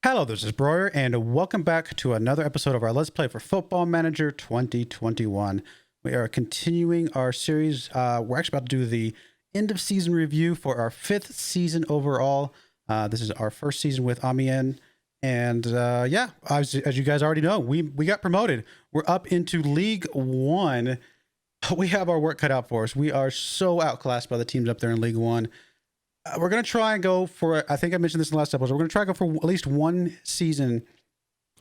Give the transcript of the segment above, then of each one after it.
Hello, this is Broyar, and welcome back to another episode of our Let's Play for Football Manager 2021. We are continuing our series. We're actually about to do the end of season review for our 5th season overall. This is our first season with Amiens, and yeah, as you guys already know, we got promoted. We're up into League 1. We have our work cut out for us. We are so outclassed by the teams up there in League 1. We're going to try and go for, I think I mentioned this in the last episode, we're going to try and go for at least one season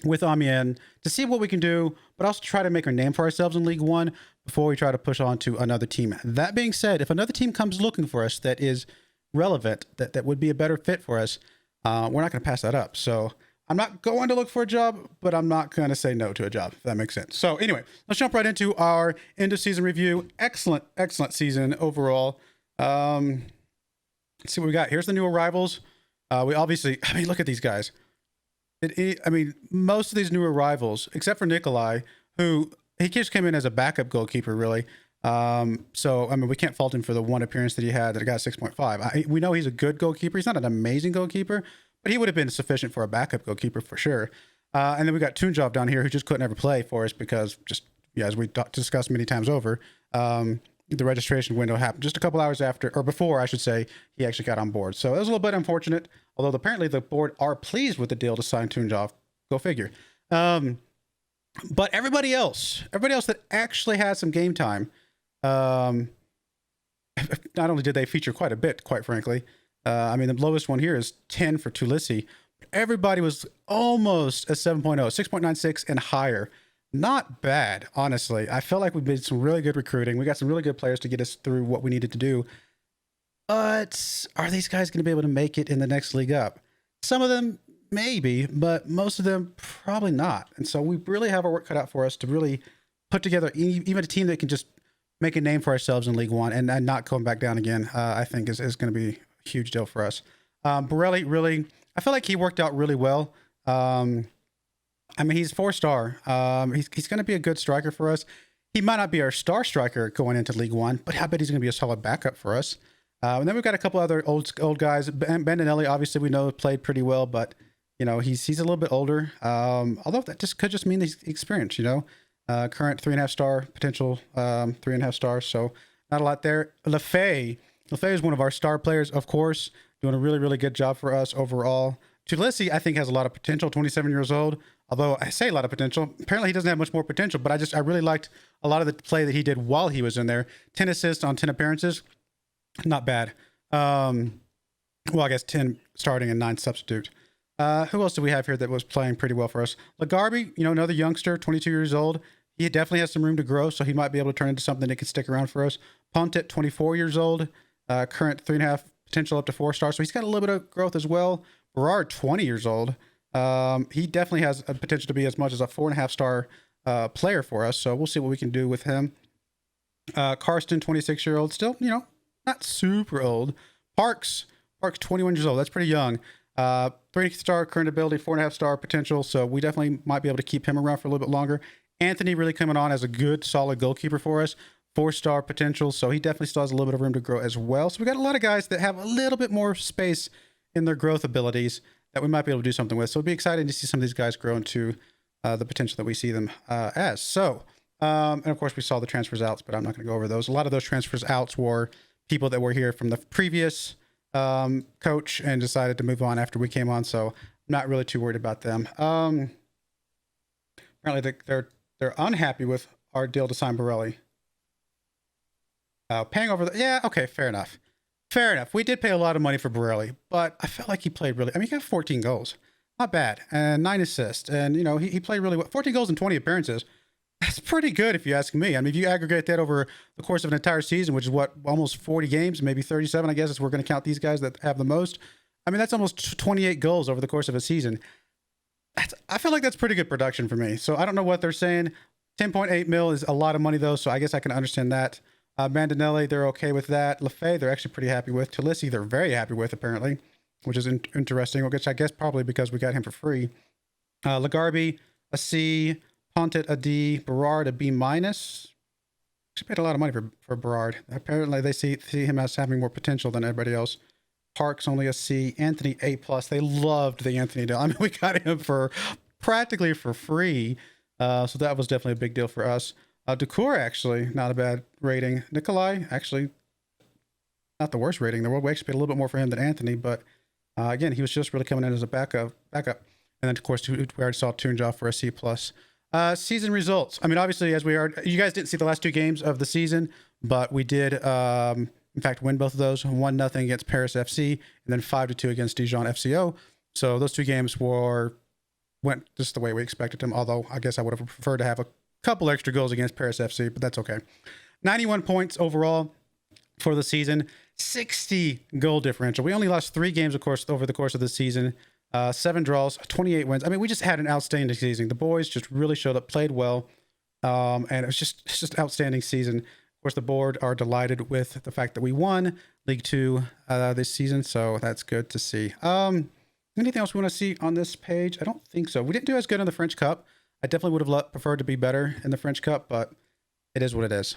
with Amiens to see what we can do, but also try to make a name for ourselves in League 1 before we try to push on to another team. That being said, if another team comes looking for us that is relevant, that would be a better fit for us, we're not going to pass that up. So I'm not going to look for a job, but I'm not going to say no to a job, if that makes sense. So anyway, let's jump right into our end of season review. Excellent season overall. Let's see what we got. Here's the new arrivals. We obviously, look at these guys. Most of these new arrivals, except for Nikolai, who he just came in as a backup goalkeeper, really. We can't fault him for the one appearance that he had that got 6.5. We know he's a good goalkeeper. He's not an amazing goalkeeper, but he would have been sufficient for a backup goalkeeper for sure. And then we got Tunjov down here, who just couldn't ever play for us because as we discussed many times over, the registration window happened just a couple hours after, or before, I should say, he actually got on board. So it was a little bit unfortunate, although apparently the board are pleased with the deal to sign Tunjov. Go figure. But everybody else that actually had some game time, not only did they feature quite a bit, quite frankly, the lowest one here is 10 for Tulisi. Everybody was almost a 7.0, 6.96 and higher. Not bad, honestly. I feel like we did some really good recruiting. We got some really good players to get us through what we needed to do. But are these guys going to be able to make it in the next league up? Some of them maybe, but most of them probably not. And so we really have our work cut out for us to really put together even a team that can just make a name for ourselves in League 1 and not going back down again, I think is going to be a huge deal for us. Borelli, really, I feel like he worked out really well. He's 4-star. He's going to be a good striker for us. He might not be our star striker going into League 1, but I bet he's going to be a solid backup for us. And then we've got a couple other old guys. Bandinelli, obviously, we know played pretty well, but he's a little bit older. Although that could just mean he's experienced. Current 3.5-star potential, 3.5 stars. So not a lot there. Lefay is one of our star players, of course, doing a really, really good job for us overall. Tulisi, I think, has a lot of potential, 27 years old. Although I say a lot of potential, apparently he doesn't have much more potential, but I really liked a lot of the play that he did while he was in there. 10 assists on 10 appearances. Not bad. I guess 10 starting and 9 substitute. Who else do we have here that was playing pretty well for us? Lagarbi, another youngster, 22 years old. He definitely has some room to grow, so he might be able to turn into something that could stick around for us. Pontet, 24 years old. Current 3.5 potential up to 4-star, so he's got a little bit of growth as well. Broyar, 20 years old. He definitely has a potential to be as much as a 4.5-star player for us. So we'll see what we can do with him. Karsten, 26-year-old, still, not super old. Parks, 21 years old. That's pretty young. 3-star current ability, 4.5-star potential. So we definitely might be able to keep him around for a little bit longer. Anthony really coming on as a good, solid goalkeeper for us. 4-star potential. So he definitely still has a little bit of room to grow as well. So we got a lot of guys that have a little bit more space in their growth abilities that we might be able to do something with. So it'd be exciting to see some of these guys grow into the potential that we see them as. So, and of course we saw the transfers outs, but I'm not going to go over those. A lot of those transfers outs were people that were here from the previous coach and decided to move on after we came on. So I'm not really too worried about them. Apparently they're unhappy with our deal to sign Borelli. Paying over yeah, okay, fair enough. We did pay a lot of money for Borelli, but I felt like he played really. He got 14 goals. Not bad. And 9 assists. And, he played really well. 14 goals and 20 appearances. That's pretty good if you ask me. If you aggregate that over the course of an entire season, which is almost 40 games, maybe 37, I guess, if we're going to count these guys that have the most. That's almost 28 goals over the course of a season. I feel like that's pretty good production for me. So I don't know what they're saying. 10.8 mil is a lot of money, though, so I guess I can understand that. Bandinelli, they're okay with that. Lefay, they're actually pretty happy with. Tulisi, they're very happy with, apparently, which is interesting, which I guess probably because we got him for free. Lagarbi, a C. Pontet, a D. Berard, a B-. She paid a lot of money for Berard. Apparently, they see him as having more potential than everybody else. Parks only a C. Anthony A+. They loved the Anthony deal. I mean, we got him for practically for free. So that was definitely a big deal for us. Ducour, actually, not a bad rating. Nikolai, actually, not the worst rating in the world. We actually paid a little bit more for him than Anthony, but again, he was just really coming in as a backup. And then, of course, we already saw Tunjob for a C+. Season results. I mean, obviously, you guys didn't see the last 2 games of the season, but we did, in fact, win both of those. 1-0 against Paris FC, and then 5-2 against Dijon FCO. So those 2 games went just the way we expected them, although I guess I would have preferred to have a couple extra goals against Paris FC, but that's okay. 91 points overall for the season, 60 goal differential. We only lost 3 games, of course, over the course of the season. 7 draws, 28 wins. I mean, we just had an outstanding season. The boys just really showed up, played well, and it's just outstanding season. Of course, the board are delighted with the fact that we won League 2 this season, so that's good to see. Anything else we want to see on this page? I don't think so. We didn't do as good in the French Cup. I definitely would have preferred to be better in the French Cup, but it is what it is.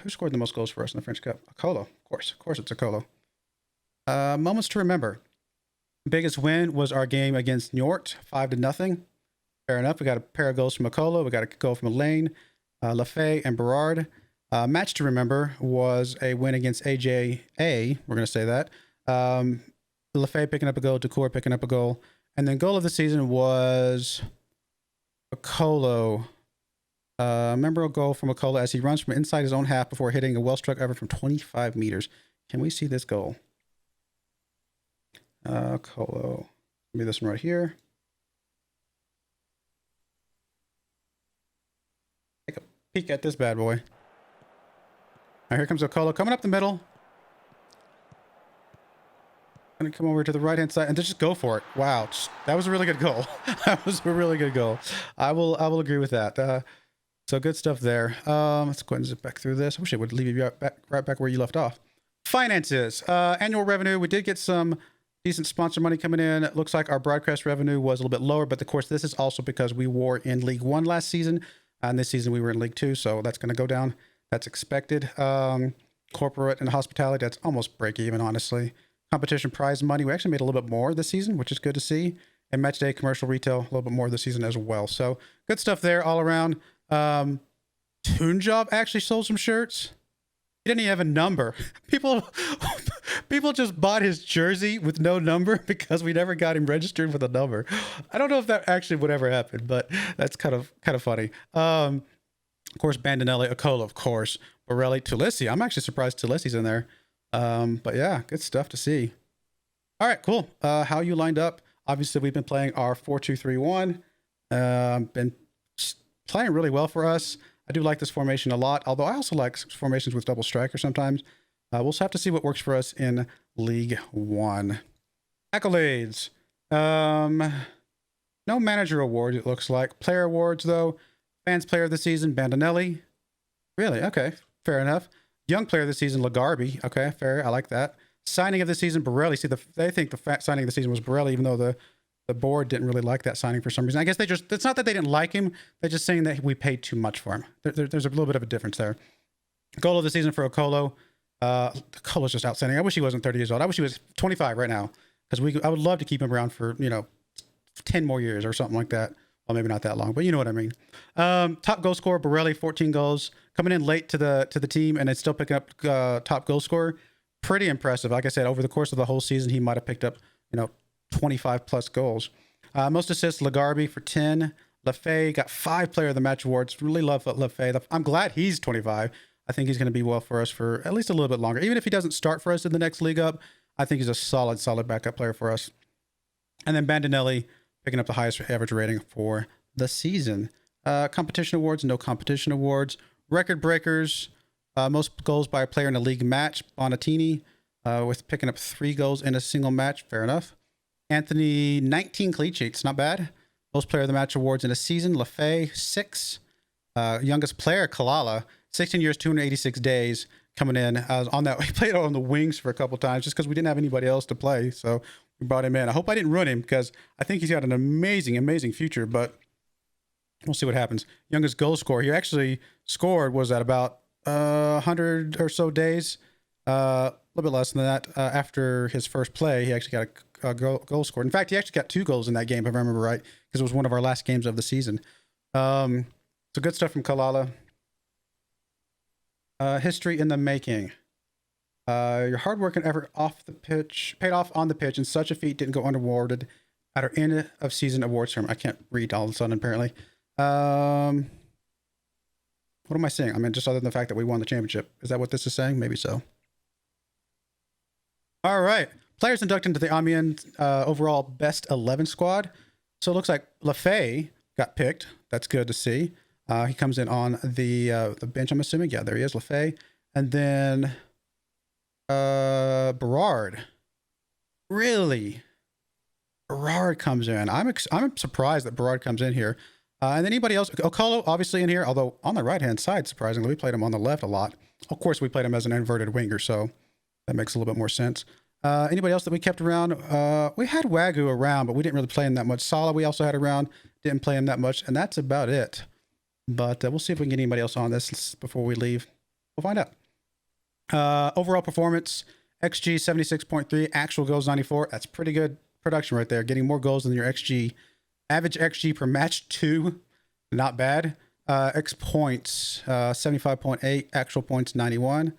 Who scored the most goals for us in the French Cup? Akolo, of course. Of course it's Akolo. Moments to remember. Biggest win was our game against Niort, 5-0. Fair enough. We got a pair of goals from Akolo. We got a goal from Elaine, Lafay, and Berard. Match to remember was a win against AJA. We're going to say that. Lafay picking up a goal, Ducour picking up a goal. And then goal of the season was Akolo. Memorable goal from Akolo as he runs from inside his own half before hitting a well-struck effort from 25 meters. Can we see this goal? Akolo. Maybe this one right here. Take a peek at this bad boy. Now here comes Akolo coming up the middle. Gonna come over to the right hand side and just go for it. Wow, that was a really good goal. That was a really good goal. I will agree with that. So good stuff there. Let's go ahead and zip back through this. I wish it would leave you right back where you left off. Finances, annual revenue. We did get some decent sponsor money coming in. It looks like our broadcast revenue was a little bit lower, but of course this is also because we were in League 1 last season, and this season we were in League 2, so that's going to go down. That's expected. Corporate and hospitality, that's almost break even, honestly. Competition prize money, we actually made a little bit more this season, which is good to see. And match day commercial retail, a little bit more this season as well. So good stuff there all around. Tunjob actually sold some shirts. He didn't even have a number. People just bought his jersey with no number because we never got him registered with a number. I don't know if that actually would ever happen, but that's kind of funny. Of course, Bandinelli, Akolo, of course, Borelli, Tulisi. I'm actually surprised Tulisi's in there. But yeah, good stuff to see. All right, cool. How you lined up? Obviously, we've been playing our 4-2-3-1. Been playing really well for us. I do like this formation a lot, although I also like formations with double striker sometimes. We'll just have to see what works for us in League 1. Accolades. No manager award, it looks like. Player awards, though. Fans player of the season, Bandinelli. Really? Okay. Fair enough. Young player of the season, Lagarbi. Okay, fair. I like that. Signing of the season, Borelli. See, they think the signing of the season was Borelli, even though the board didn't really like that signing for some reason. I guess it's not that they didn't like him. They're just saying that we paid too much for him. There's a little bit of a difference there. Goal of the season for Akolo. Akolo's just outstanding. I wish he wasn't 30 years old. I wish he was 25 right now, because I would love to keep him around for, 10 more years or something like that. Well, maybe not that long, but you know what I mean. Top goal scorer, Borelli, 14 goals. Coming in late to the team and then still picking up top goal scorer. Pretty impressive. Like I said, over the course of the whole season, he might have picked up, 25 plus goals. Most assists, Lagarbi for 10. Lafay got 5 player of the match awards. Really love Lafay. I'm glad he's 25. I think he's going to be well for us for at least a little bit longer. Even if he doesn't start for us in the next league up, I think he's a solid backup player for us. And then Bandinelli picking up the highest average rating for the season. Competition awards, no competition awards. Record breakers, most goals by a player in a league match, Bonatini, with picking up 3 goals in a single match. Fair enough. Anthony, 19 clean sheets, not bad. Most player of the match awards in a season, Lafay, 6. Youngest player, Kalala, 16 years, 286 days, coming in on that. He played on the wings for a couple times just because we didn't have anybody else to play, so we brought him in. I hope I didn't run him because I think he's got an amazing future, but we'll see what happens. Youngest goal scorer, he actually scored was at about 100 or so days. little bit less than that. After his first play, he actually got a goal scored. In fact, he actually got 2 goals in that game, if I remember right, because it was one of our last games of the season. So good stuff from Kalala. History in the making. Your hard work and effort off the pitch paid off on the pitch, and such a feat didn't go unrewarded at our end of season awards term. I can't read all of a sudden, apparently. What am I saying? I mean, just other than the fact that we won the championship. Is that what this is saying? Maybe so. All right. Players inducted into the Amiens overall best 11 squad. So it looks like Lafay got picked. That's good to see. He comes in on the bench, I'm assuming. Yeah, there he is, Lafay. And then Berard. Really? Berard comes in. I'm surprised that Berard comes in here. And then anybody else? Okolo, obviously in here, although on the right-hand side, surprisingly, we played him on the left a lot. Of course, we played him as an inverted winger, so that makes a little bit more sense. Anybody else that we kept around? We had Wagyu around, but we didn't really play him that much. Salah we also had around, didn't play him that much, and that's about it. But we'll see if we can get anybody else on this before we leave. We'll find out. Overall performance, XG 76.3, actual goals 94. That's pretty good production right there. Getting more goals than your XG. Average XG per match 2, not bad. X points 75.8, actual points 91.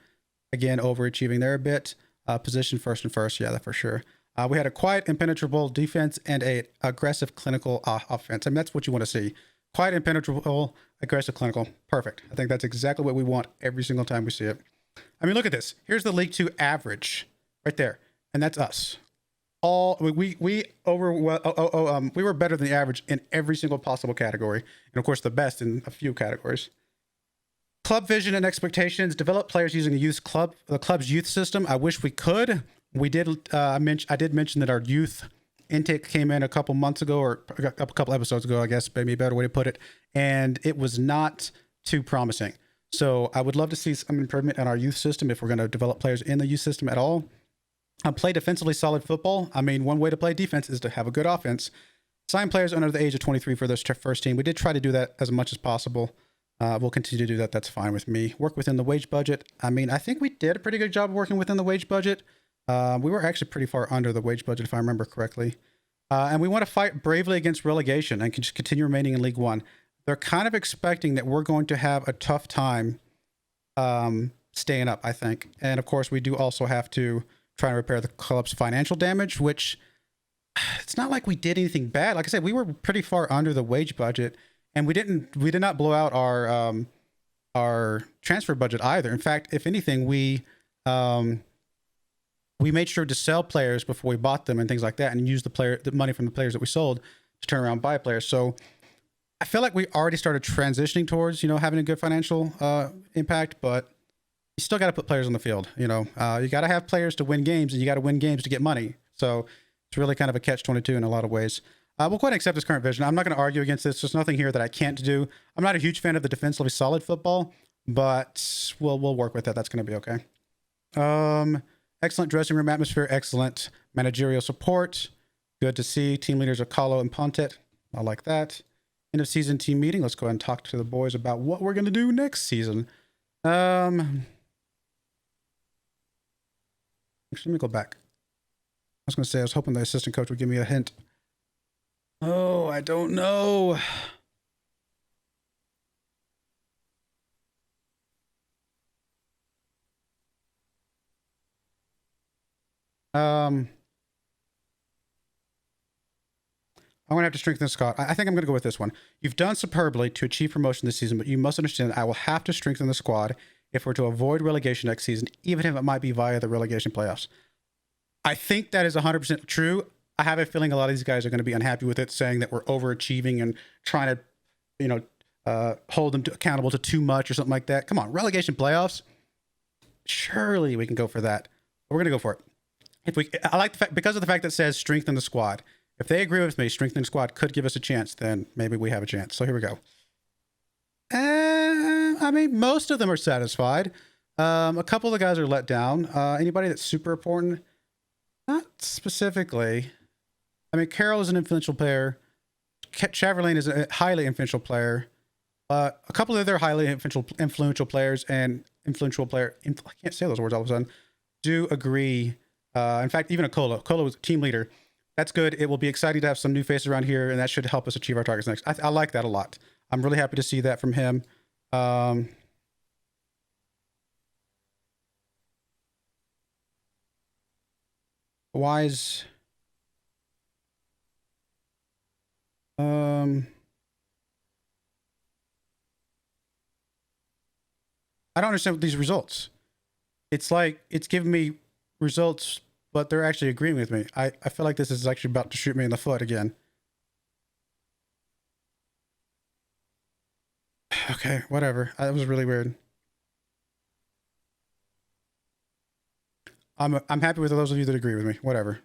Again, overachieving there a bit. Position first, yeah, that for sure. We had a quiet, impenetrable defense and a aggressive, clinical offense. I mean, that's what you want to see. Quiet, impenetrable, aggressive, clinical. Perfect. I think that's exactly what we want every single time we see it. I mean, look at this. Here's the League 2 average right there, and that's us. We were better than the average in every single possible category, and of course the best in a few categories. Club vision and expectations. Develop players using the club's youth system. I wish we could. We did. I did mention that our youth intake came in a couple months ago, or a couple episodes ago, I guess, maybe a better way to put it, and it was not too promising. So I would love to see some improvement in our youth system if we're going to develop players in the youth system at all. Play defensively solid football. I mean, one way to play defense is to have a good offense. Sign players under the age of 23 for this first team. We did try to do that as much as possible. We'll continue to do that. That's fine with me. Work within the wage budget. I mean, I think we did a pretty good job working within the wage budget. We were actually pretty far under the wage budget, if I remember correctly. And we want to fight bravely against relegation and just continue remaining in League One. They're kind of expecting that we're going to have a tough time staying up, I think. And of course, we do also have to try to repair the club's financial damage, which it's not like we did anything bad. Like I said, we were pretty far under the wage budget, and we did not blow out our transfer budget either. In fact, if anything, we made sure to sell players before we bought them and things like that, and use the money from the players that we sold to turn around and buy players. So I feel like we already started transitioning towards, having a good financial impact, but you still got to put players on the field. You got to have players to win games, and you got to win games to get money. So it's really kind of a catch-22 in a lot of ways. We'll go ahead and accept this current vision. I'm not going to argue against this. There's nothing here that I can't do. I'm not a huge fan of the defensively solid football, but we'll work with that. That's going to be okay. Excellent dressing room atmosphere. Excellent managerial support. Good to see. Team leaders are Kahlo and Pontet. I like that. End of season team meeting. Let's go ahead and talk to the boys about what we're going to do next season. Actually, let me go back. I was going to say, I was hoping the assistant coach would give me a hint. Oh, I don't know. I'm going to have to strengthen the squad. I think I'm going to go with this one. You've done superbly to achieve promotion this season, but you must understand that I will have to strengthen the squad if we're to avoid relegation next season, even if it might be via the relegation playoffs. I think that is 100% true. I have a feeling a lot of these guys are going to be unhappy with it, saying that we're overachieving and trying to, hold them accountable to too much or something like that. Come on, relegation playoffs. Surely we can go for that. We're going to go for it. I like the fact, because of the fact that it says strengthen the squad. If they agree with me, strengthening the squad could give us a chance, then maybe we have a chance. So here we go. I mean, most of them are satisfied. A couple of the guys are let down. Anybody that's super important? Not specifically. I mean, Carroll is an influential player. Chaverlain is a highly influential player. A couple of other highly influential players and I can't say those words all of a sudden. do agree. In fact, even a Colo was team leader. That's good. It will be exciting to have some new faces around here, and that should help us achieve our targets next. I like that a lot. I'm really happy to see that from him. Wise. I don't understand these results. It's like it's giving me results, but they're actually agreeing with me. I feel like this is actually about to shoot me in the foot again. Okay, whatever. That was really weird. I'm happy with those of you that agree with me. Whatever.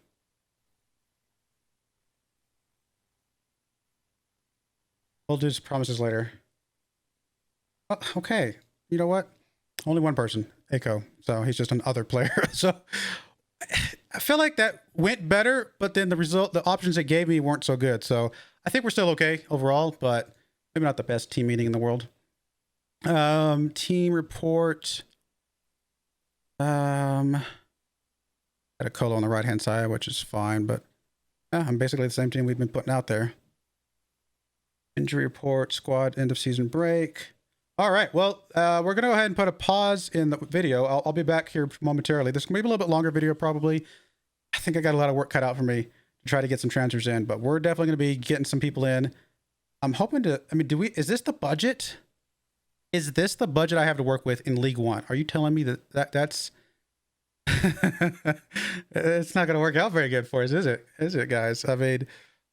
We'll do promises later. Okay. You know what? Only one person, Echo. So he's just an other player. So I feel like that went better, but then the options it gave me weren't so good. So I think we're still okay overall, but maybe not the best team meeting in the world. Team report. Got a Colo on the right hand side, which is fine, but yeah, I'm basically the same team we've been putting out there. Injury report, squad end of season break. All right, well, we're gonna go ahead and put a pause in the video. I'll be back here momentarily. This is gonna be a little bit longer video probably. I think I got a lot of work cut out for me to try to get some transfers in, but we're definitely gonna be getting some people in. I'm hoping to, I mean, is this the budget? Is this the budget I have to work with in League One? Are you telling me that's it's not going to work out very good for us, is it? Is it, guys? I mean,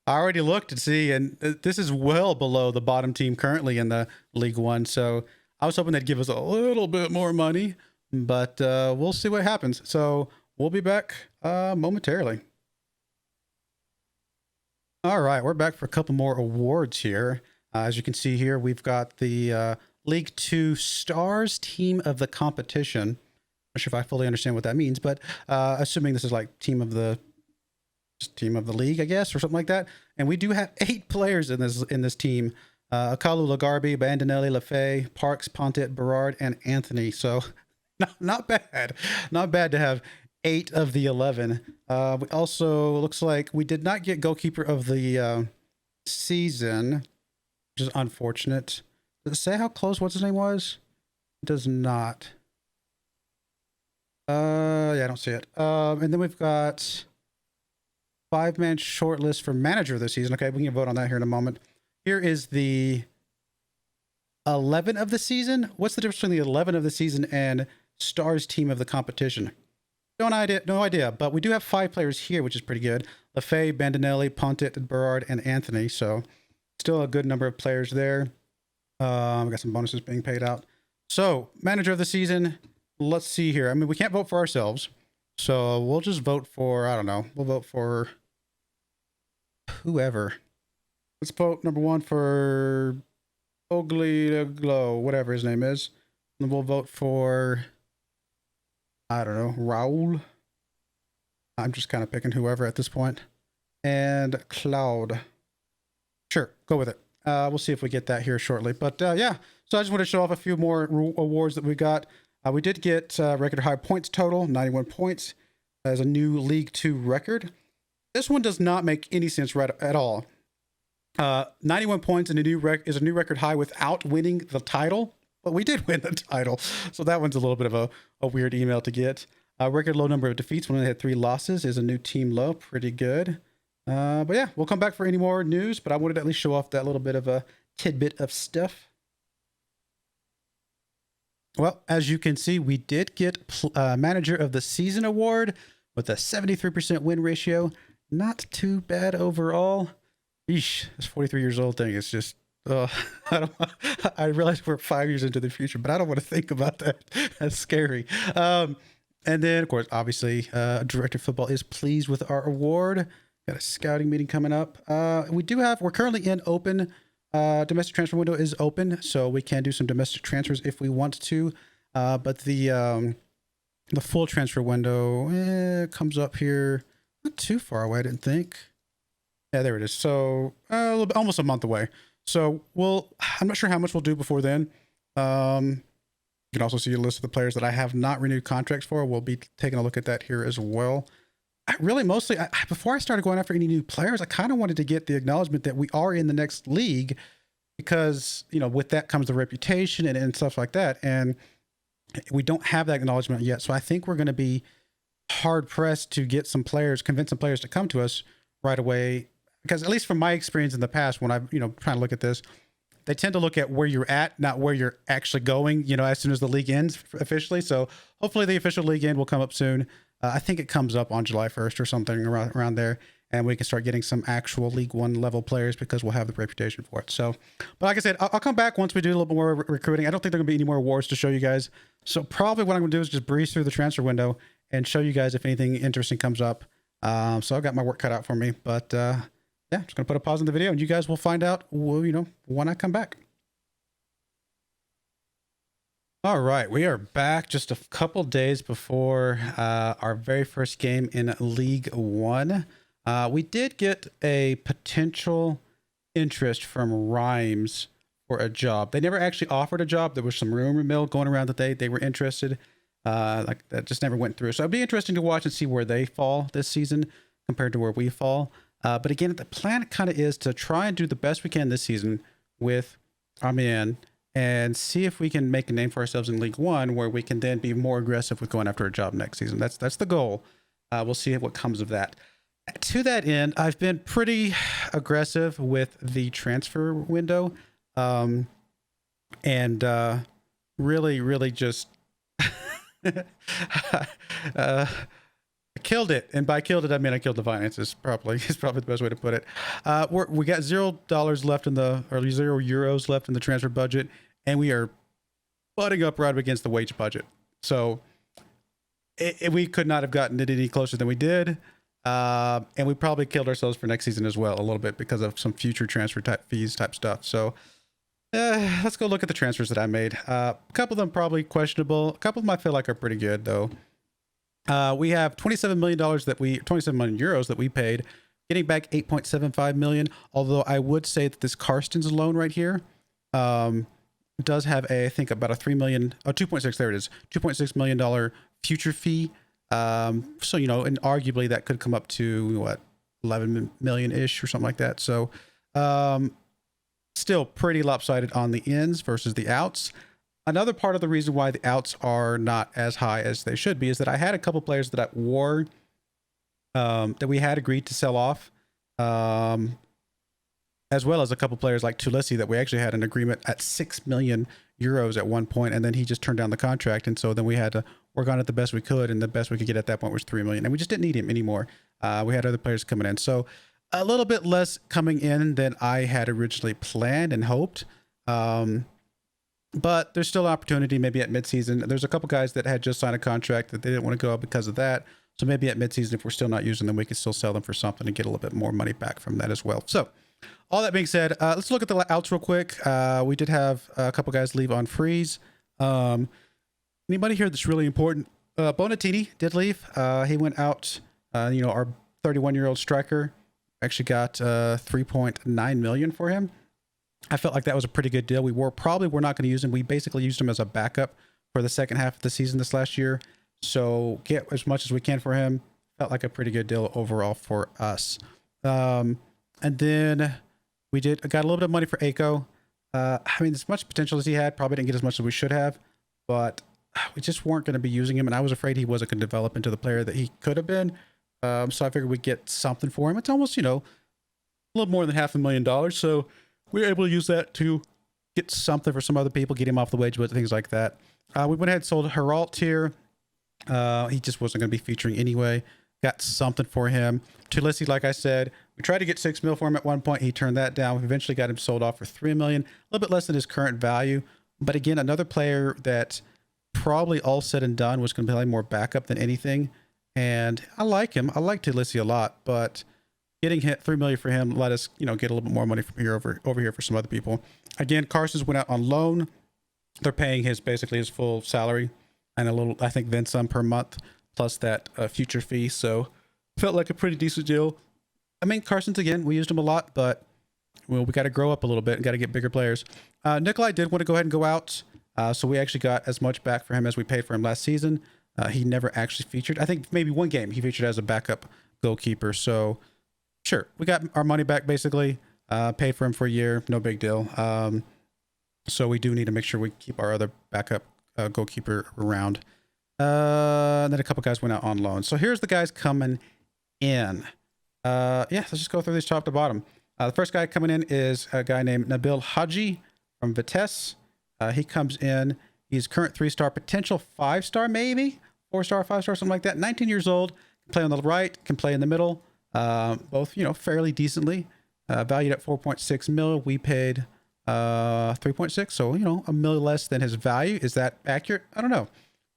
I already looked to see, and this is well below the bottom team currently in the League One. So I was hoping they'd give us a little bit more money, but we'll see what happens. So we'll be back momentarily. All right, we're back for a couple more awards here. As you can see here, we've got the League 2 Stars Team of the Competition. Not sure if I fully understand what that means, but assuming this is like team of the league, I guess, or something like that. And we do have 8 players in this team: Akalu, Lagarbi, Bandinelli, Lefay, Parks, Pontet, Berard, and Anthony. So not bad to have 8 of the 11. We also, looks like we did not get goalkeeper of the season, which is unfortunate. Does it say how close what's his name was? It does not. Yeah, I don't see it. And then we've got 5-man shortlist for manager of the season. Okay, we can vote on that here in a moment. Here is the 11 of the season. What's the difference between the 11 of the season and Stars Team of the Competition? No idea. But we do have 5 players here, which is pretty good. Lefay, Bandinelli, Pontet, Berard, and Anthony. So still a good number of players there. We got some bonuses being paid out. So manager of the season. Let's see here. I mean, we can't vote for ourselves, so we'll just vote for, I don't know, we'll vote for whoever. Let's vote number 1 for Ogley whatever his name is. And we'll vote for, I don't know, Raul. I'm just kind of picking whoever at this point. And Cloud. Sure, go with it. We'll see if we get that here shortly. But yeah, so I just want to show off a few more awards that we got. We did get record high points total, 91 points, as a new League 2 record. This one does not make any sense at all. 91 points is a new record high without winning the title, but we did win the title. So that one's a little bit of a weird email to get. Record low number of defeats, we only had 3 losses, is a new team low, pretty good. But yeah, we'll come back for any more news, but I wanted to at least show off that little bit of a tidbit of stuff. Well, as you can see, we did get Manager of the Season award with a 73% win ratio. Not too bad overall. Eesh, this 43 years old thing is just, I realize we're 5 years into the future, but I don't want to think about that. That's scary. And then, of course, obviously, Director of Football is pleased with our award. Got a scouting meeting coming up. We're currently in open. Domestic transfer window is open, so we can do some domestic transfers if we want to. But the full transfer window comes up here not too far away, I didn't think. Yeah, there it is. So almost a month away. So I'm not sure how much we'll do before then. You can also see a list of the players that I have not renewed contracts for. We'll be taking a look at that here as well. Before I started going after any new players, I kind of wanted to get the acknowledgement that we are in the next league, because, you know, with that comes the reputation and stuff like that. And we don't have that acknowledgement yet. So I think we're going to be hard pressed to get some players, convince some players to come to us right away. Because at least from my experience in the past, when I've, trying to look at this, they tend to look at where you're at, not where you're actually going, as soon as the league ends officially. So hopefully the official league end will come up soon. I think it comes up on July 1st or something around there, and we can start getting some actual League One level players because we'll have the reputation for it. So, but like I said, I'll come back once we do a little bit more recruiting. I don't think there are going to be any more awards to show you guys. So probably what I'm going to do is just breeze through the transfer window and show you guys if anything interesting comes up. So I've got my work cut out for me, but yeah, just going to put a pause on the video and you guys will find out, when I come back. All right, we are back just a couple days before our very first game in League One. We did get a potential interest from Rhymes for a job. They never actually offered a job. There was some rumor mill going around that they were interested. Like that just never went through. So it'd be interesting to watch and see where they fall this season compared to where we fall. But again, the plan kind of is to try and do the best we can this season with Amiens and see if we can make a name for ourselves in League One, where we can then be more aggressive with going after a job next season. That's the goal. We'll see what comes of that. To that end, I've been pretty aggressive with the transfer window, and really just killed it. And by killed it, I mean I killed the finances. Probably is probably the best way to put it. We got $0 left or €0 left in the transfer budget, and we are butting up right against the wage budget. So we could not have gotten it any closer than we did. And we probably killed ourselves for next season as well, a little bit, because of some future transfer fees type stuff. So let's go look at the transfers that I made. A couple of them probably questionable. A couple of them I feel like are pretty good though. We have $27 million €27 million that we paid, getting back 8.75 million. Although I would say that this Karstens loan right here, does have I think about a 2.6, there it is, $2.6 million future fee. So, and arguably that could come up to 11 million ish or something like that. So, still pretty lopsided on the ins versus the outs. Another part of the reason why the outs are not as high as they should be is that I had a couple players that that we had agreed to sell off, as well as a couple players like Tulisi that we actually had an agreement at 6 million euros at one point, and then he just turned down the contract, and so then we had to work on it the best we could, and the best we could get at that point was 3 million, and we just didn't need him anymore. We had other players coming in, so a little bit less coming in than I had originally planned and hoped. But there's still opportunity maybe at midseason. There's a couple guys that had just signed a contract that they didn't want to go out because of that. So maybe at midseason, if we're still not using them, we can still sell them for something and get a little bit more money back from that as well. So all that being said, let's look at the outs real quick. We did have a couple guys leave on freeze. Anybody here that's really important? Bonatini did leave. He went out. Our 31-year-old striker actually got 3.9 million for him. I felt like that was a pretty good deal. We were not going to use him. We basically used him as a backup for the second half of the season this last year. So get as much as we can for him. Felt like a pretty good deal overall for us. And then we got a little bit of money for Aiko. As much potential as he had, probably didn't get as much as we should have, but we just weren't going to be using him. And I was afraid he wasn't going to develop into the player that he could have been. So I figured we'd get something for him. It's almost, a little more than $500,000. So we were able to use that to get something for some other people, get him off the wage, but things like that. We went ahead and sold Heralt here. He just wasn't going to be featuring anyway. Got something for him. Tulisi, like I said, we tried to get 6 mil for him at one point. He turned that down. We eventually got him sold off for 3 million, a little bit less than his current value. But again, another player that probably all said and done was going to play more backup than anything. And I like him. I like Tulisi a lot, but getting hit 3 million for him let us, get a little bit more money from here over here for some other people. Again, Carson's went out on loan. They're paying basically his full salary and a little, I think, then some per month, plus that future fee. So felt like a pretty decent deal. Carson's, again, we used him a lot, but we got to grow up a little bit and got to get bigger players. Nikolai did want to go ahead and go out. So we actually got as much back for him as we paid for him last season. He never actually featured. I think maybe one game he featured as a backup goalkeeper. So sure, we got our money back basically. Paid for him for a year, no big deal. So we do need to make sure we keep our other backup goalkeeper around. And then a couple guys went out on loan. So here's the guys coming in. Yeah, let's just go through these top to bottom. The first guy coming in is a guy named Nabil Hadji from Vitesse. He comes in. He's current 3-star, potential 5-star, maybe 4-star, 5-star, something like that. 19 years old. Can play on the right. Can play in the middle. Both, fairly decently. Valued at 4.6 mil. We paid 3.6, so a mil less than his value. Is that accurate? I don't know,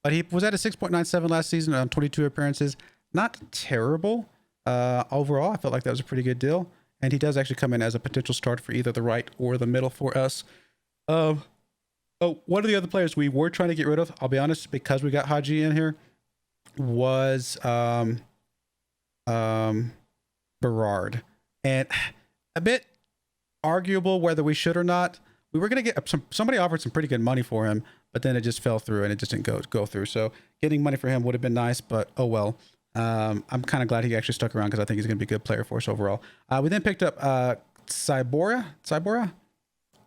but he was at a 6.97 last season on 22 appearances. Not terrible overall. I felt like that was a pretty good deal, and he does actually come in as a potential starter for either the right or the middle for us. One of the other players we were trying to get rid of, I'll be honest, because we got Haji in here, was Berard, and a bit arguable whether we should or not. We were going to get somebody offered some pretty good money for him, but then it just fell through and it just didn't go through. So getting money for him would have been nice, but oh well. I'm kind of glad he actually stuck around because I think he's going to be a good player for us overall. We then picked up Cybora.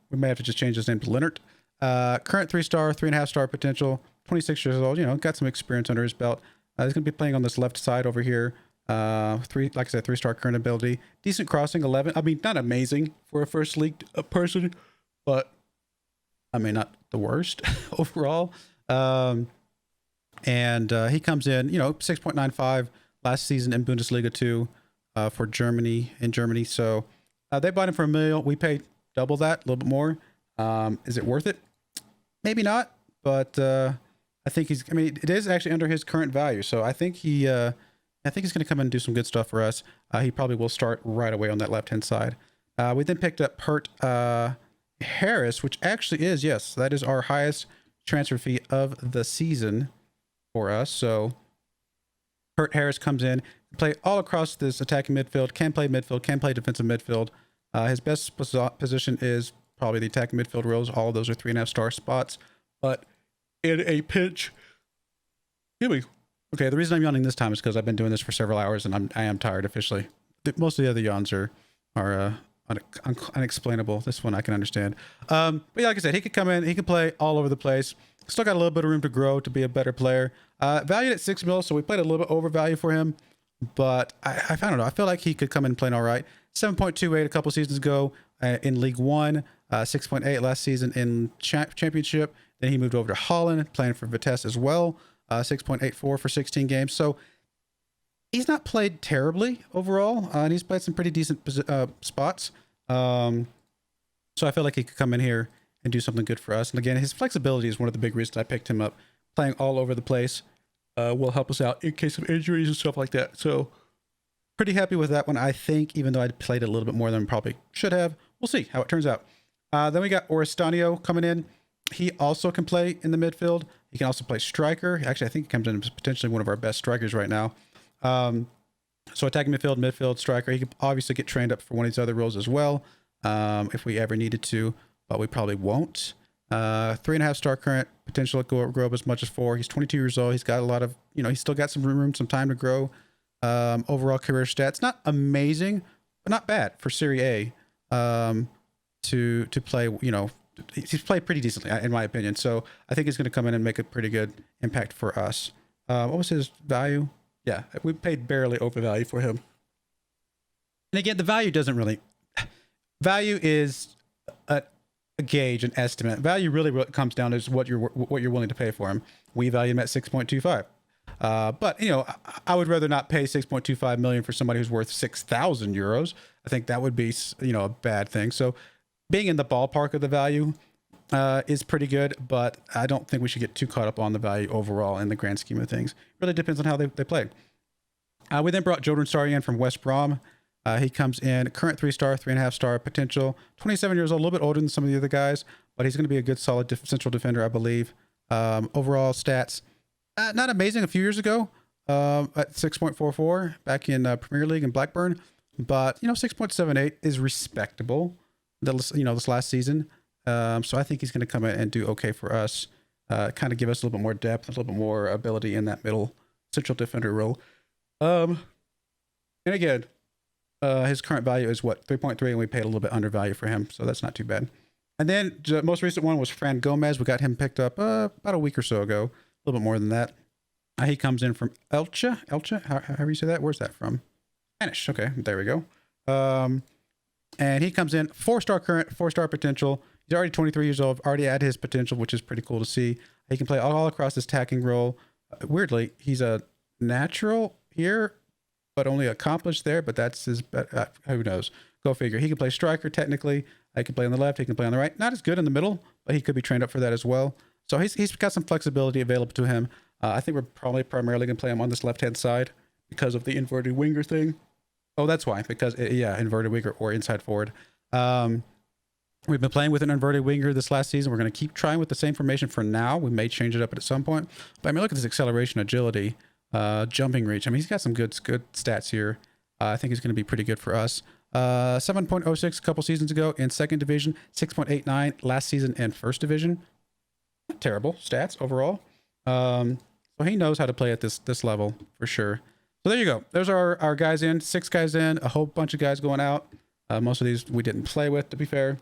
We may have to just change his name to Leonard. Current 3-star, 3.5-star potential, 26 years old, got some experience under his belt. He's going to be playing on this left side over here. Like I said, 3-star current ability, decent crossing, 11. I mean, not amazing for a first league person, but I mean, not the worst overall. And he comes in, 6.95 last season in Bundesliga 2 for Germany, in Germany. So they bought him for $1 million. We paid double that, a little bit more. Is it worth it? Maybe not, but I think it is actually under his current value. So I think he's going to come in and do some good stuff for us. He probably will start right away on that left-hand side. We then picked up Pert Harris, which actually is, yes, that is our highest transfer fee of the season for us. So Pert Harris comes in, play all across this attacking midfield, can play midfield, can play defensive midfield. His best position is probably the attacking midfield roles. All of those are 3.5-star spots. But in a pinch, okay, the reason I'm yawning this time is because I've been doing this for several hours and I am tired officially. Most of the other yawns are unexplainable. This one I can understand. But yeah, like I said, he could come in, he could play all over the place. Still got a little bit of room to grow to be a better player. Valued at 6 mil, so we played a little bit over value for him. But I don't know. I feel like he could come in and play all right. 7.28 a couple seasons ago in League One. 6.8 last season in Championship. Then he moved over to Holland, playing for Vitesse as well. 6.84 for 16 games. So he's not played terribly overall, and he's played some pretty decent spots. So I feel like he could come in here and do something good for us. And again, his flexibility is one of the big reasons I picked him up. Playing all over the place will help us out in case of injuries and stuff like that. So pretty happy with that one, I think, even though I played a little bit more than I probably should have. We'll see how it turns out. Then we got Oristanio coming in. He also can play in the midfield. He can also play striker. Actually, I think he comes in as potentially one of our best strikers right now. So attacking midfield, striker. He could obviously get trained up for one of these other roles as well, if we ever needed to, but we probably won't. 3.5-star current, potential to grow up as much as 4. He's 22 years old. He's got a lot of, he's still got some room, some time to grow. Overall career stats, not amazing, but not bad for Serie A. To play, he's played pretty decently in my opinion. So I think he's going to come in and make a pretty good impact for us. What was his value? Yeah, we paid barely overvalue for him. And again, the value doesn't really. Value is a gauge, an estimate. Value really comes down to what you're willing to pay for him. We value him at 6.25. But I would rather not pay 6.25 million for somebody who's worth 6,000 euros. I think that would be a bad thing. So being in the ballpark of the value is pretty good, but I don't think we should get too caught up on the value overall in the grand scheme of things. Really depends on how they play. We then brought Jordan Sarian from West Brom. He comes in, current 3-star, 3.5-star potential, 27 years old, a little bit older than some of the other guys, but he's going to be a good, solid central defender, I believe. Overall stats, not amazing a few years ago, at 6.44 back in Premier League in Blackburn, but 6.78 is respectable. This last season, So I think he's going to come in and do okay for us. Kind of give us a little bit more depth, a little bit more ability in that middle central defender role. And again, his current value is what, 3.3, and we paid a little bit undervalue for him, so that's not too bad. And then the most recent one was Fran Gomez. We got him picked up about a week or so ago, a little bit more than that. He comes in from Elche, however you say that. Where's that from? Spanish. Okay, there we go. And he comes in 4-star current, 4-star potential. He's already 23 years old, already at his potential, which is pretty cool to see. He can play all across this tacking role. Weirdly, he's a natural here, but only accomplished there, but that's his, who knows? Go figure. He can play striker technically. He can play on the left. He can play on the right. Not as good in the middle, but he could be trained up for that as well. So he's got some flexibility available to him. I think we're probably primarily going to play him on this left-hand side because of the inverted winger thing. Oh, that's why. Because, inverted winger or inside forward. We've been playing with an inverted winger this last season. We're going to keep trying with the same formation for now. We may change it up at some point. But I mean, look at this acceleration, agility, jumping reach. I mean, he's got some good stats here. I think he's going to be pretty good for us. 7.06 a couple seasons ago in second division, 6.89 last season in first division. Not terrible stats overall. So he knows how to play at this level for sure. So there you go. There's our guys in, 6 guys in, a whole bunch of guys going out. Most of these we didn't play with, to be fair.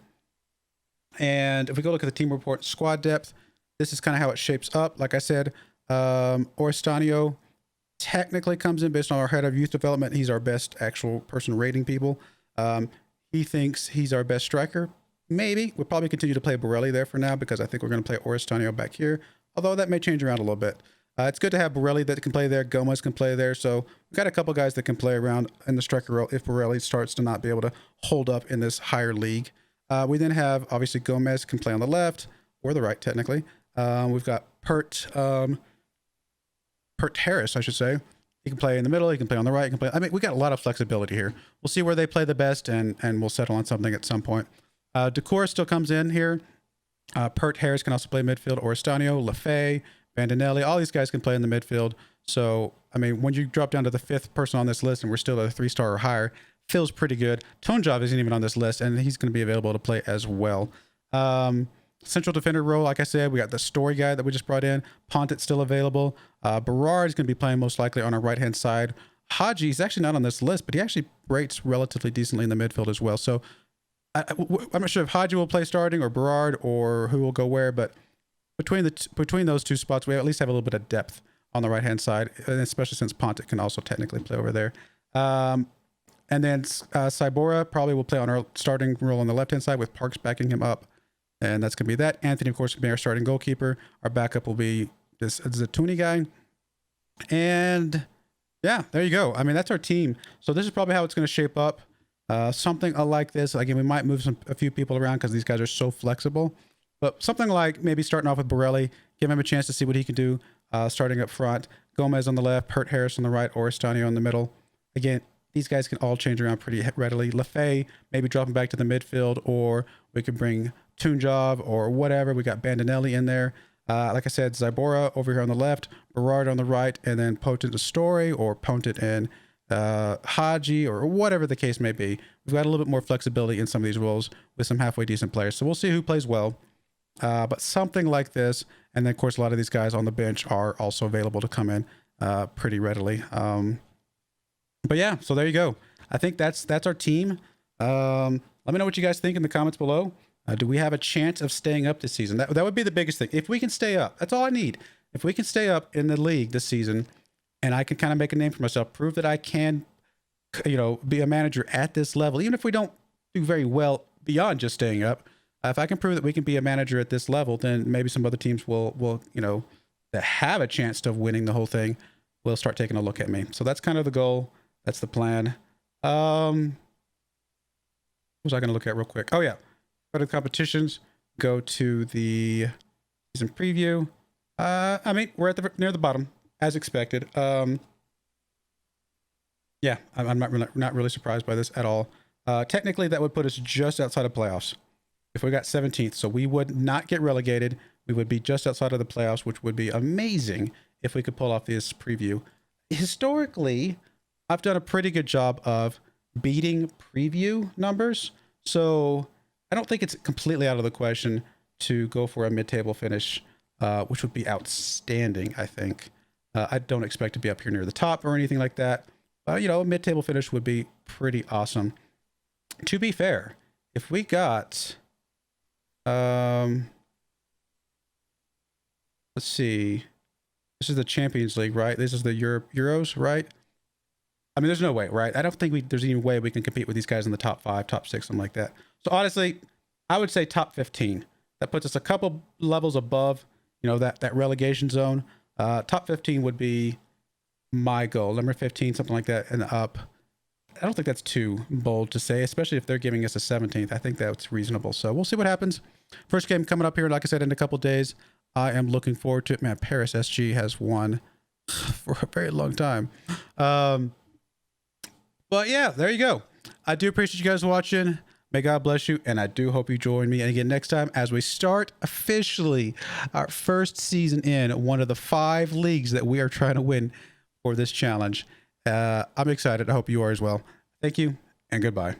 And if we go look at the team report, squad depth, this is kind of how it shapes up. Like I said, Oristanio technically comes in based on our head of youth development. He's our best actual person rating people. He thinks he's our best striker. Maybe. We'll probably continue to play Borelli there for now because I think we're going to play Oristanio back here, although that may change around a little bit. It's good to have Borelli that can play there. Gomez can play there. So we've got a couple guys that can play around in the striker role if Borelli starts to not be able to hold up in this higher league. We then have, obviously, Gomez can play on the left or the right, technically. We've got Pert Harris, I should say. He can play in the middle. He can play on the right. He can play. I mean, we got a lot of flexibility here. We'll see where they play the best, and we'll settle on something at some point. Decor still comes in here. Pert Harris can also play midfield. Oristanio, Lafay, Bandinelli, all these guys can play in the midfield. So, I mean, when you drop down to the 5th person on this list and we're still at a 3-star or higher, feels pretty good. Tonjov isn't even on this list, and he's going to be available to play as well. Central defender role, like I said, we got the story guy that we just brought in. Pontet's still available. Broyar is going to be playing most likely on our right-hand side. Haji is actually not on this list, but he actually rates relatively decently in the midfield as well. So I'm not sure if Haji will play starting or Berard or who will go where, but between those two spots, we at least have a little bit of depth on the right-hand side, and especially since Pontet can also technically play over there. And then Cybora probably will play on our starting role on the left-hand side with Parks backing him up. And that's going to be that. Anthony, of course, will be our starting goalkeeper. Our backup will be this Zatuni guy. And yeah, there you go. I mean, that's our team. So this is probably how it's going to shape up. Something like this. Again, we might move a few people around because these guys are so flexible. But something like maybe starting off with Borelli, give him a chance to see what he can do starting up front. Gomez on the left, Pert Harris on the right, Oristanio in the middle. Again, these guys can all change around pretty readily. Lafay, maybe drop him back to the midfield, or we could bring Tunjov or whatever. We got Bandinelli in there. Like I said, Zybora over here on the left, Berard on the right, and then Pontet and Story, or Pontet and Haji, or whatever the case may be. We've got a little bit more flexibility in some of these roles with some halfway decent players. So we'll see who plays well. But something like this, and then of course a lot of these guys on the bench are also available to come in pretty readily. But yeah, so there you go. I think that's our team. Let me know what you guys think in the comments below. Do we have a chance of staying up this season? That would be the biggest thing. If we can stay up, that's all I need. If we can stay up in the league this season, and I can kind of make a name for myself, prove that I can, be a manager at this level, even if we don't do very well beyond just staying up. If I can prove that we can be a manager at this level, then maybe some other teams will that have a chance of winning the whole thing will start taking a look at me. So that's kind of the goal. That's the plan. What was I going to look at real quick? Oh yeah. Go to the competitions, go to the season preview. I mean, we're at near the bottom as expected. Yeah, I'm not really surprised by this at all. Technically that would put us just outside of playoffs if we got 17th. So we would not get relegated. We would be just outside of the playoffs, which would be amazing if we could pull off this preview. Historically, I've done a pretty good job of beating preview numbers. So I don't think it's completely out of the question to go for a mid-table finish, which would be outstanding, I think. I don't expect to be up here near the top or anything like that. You know, a mid-table finish would be pretty awesome. To be fair, if we got, let's see, this is the Champions League, right? This is the Euros, right? I mean, there's no way, right? I don't think there's any way we can compete with these guys in the top 5, top 6, something like that. So honestly, I would say top 15. That puts us a couple levels above, you know, that relegation zone. Top 15 would be my goal. Number 15, something like that, and up. I don't think that's too bold to say, especially if they're giving us a 17th. I think that's reasonable. So we'll see what happens. First game coming up here, like I said, in a couple days. I am looking forward to it. Man, Paris SG has won for a very long time. But yeah, there you go. I do appreciate you guys watching. May God bless you, and I do hope you join me. And again, next time as we start officially our first season in one of the 5 leagues that we are trying to win for this challenge. I'm excited. I hope you are as well. Thank you, and goodbye.